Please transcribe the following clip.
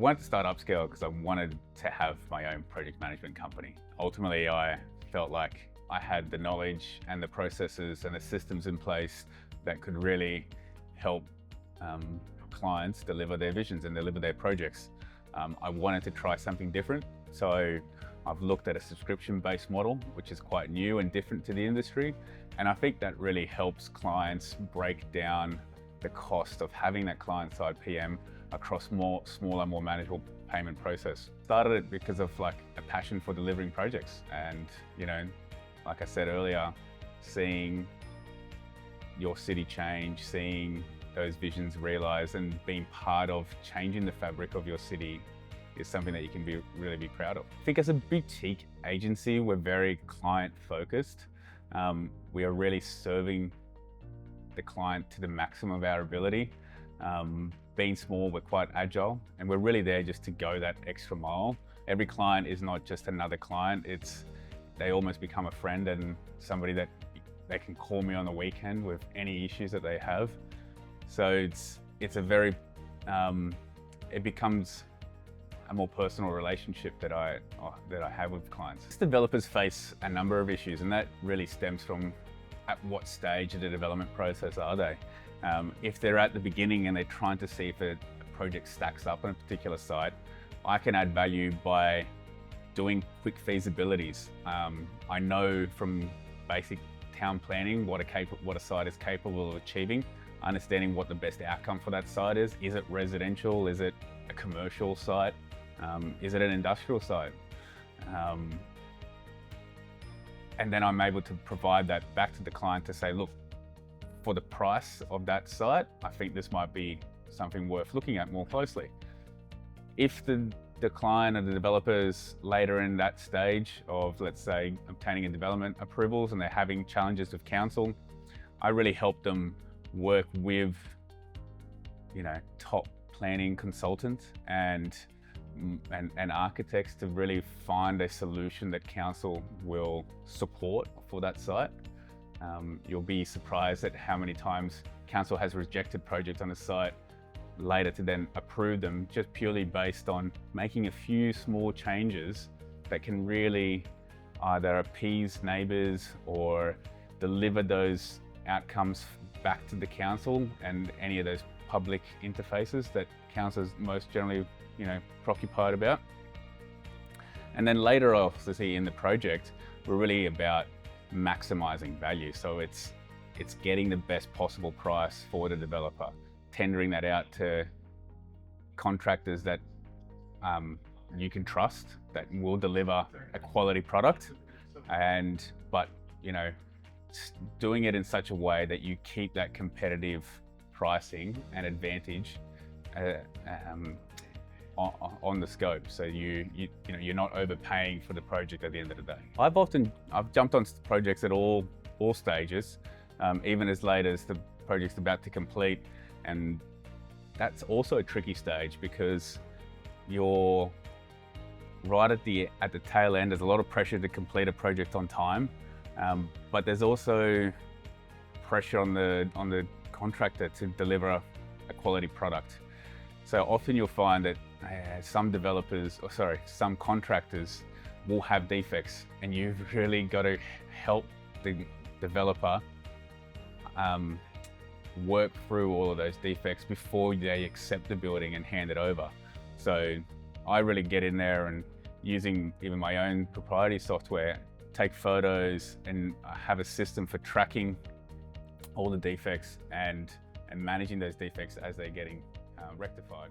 I wanted to start Upscale because I wanted to have my own project management company. Ultimately, I felt like I had the knowledge and the processes and the systems in place that could really help clients deliver their visions and deliver their projects. I wanted to try something different, so I've looked at a subscription-based model, which is quite new and different to the industry, and I think that really helps clients break down the cost of having that client-side PM across smaller, more manageable payment process. Started it because of like a passion for delivering projects, and like I said earlier, seeing your city change, seeing those visions realized and being part of changing the fabric of your city is something that you can really be proud of. I think as a boutique agency, we're very client focused. We are really serving the client to the maximum of our ability. Being small, we're quite agile, and we're really there just to go that extra mile. Every client is not just another client, they almost become a friend and somebody that they can call me on the weekend with any issues that they have. So it's a very, it becomes a more personal relationship that I have with clients. Developers face a number of issues, and that really stems from at what stage of the development process are they? If they're at the beginning and they're trying to see if a project stacks up on a particular site, I can add value by doing quick feasibilities. I know from basic town planning what a site is capable of achieving, understanding what the best outcome for that site is. Is it residential? Is it a commercial site? Is it an industrial site? And then I'm able to provide that back to the client to say, look, for the price of that site, I think this might be something worth looking at more closely. If the client or the developers later in that stage of, let's say, obtaining a development approvals and they're having challenges with council, I really help them work with, top planning consultants and architects to really find a solution that council will support for that site. You'll be surprised at how many times council has rejected projects on a site later to then approve them just purely based on making a few small changes that can really either appease neighbours or deliver those outcomes back to the council and any of those public interfaces that council is most generally preoccupied about. And then later, obviously, in the project, we're really about maximising value. So it's getting the best possible price for the developer, tendering that out to contractors that you can trust, that will deliver a quality product, but doing it in such a way that you keep that competitive pricing and advantage on the scope, so you're not overpaying for the project at the end of the day. I've jumped on projects at all stages, even as late as the project's about to complete, and that's also a tricky stage because you're right at the tail end. There's a lot of pressure to complete a project on time, but there's also pressure on the contractor to deliver a quality product. So often you'll find that some contractors will have defects, and you've really got to help the developer work through all of those defects before they accept the building and hand it over. So I really get in there and using even my own proprietary software, take photos and have a system for tracking all the defects and managing those defects as they're getting rectified.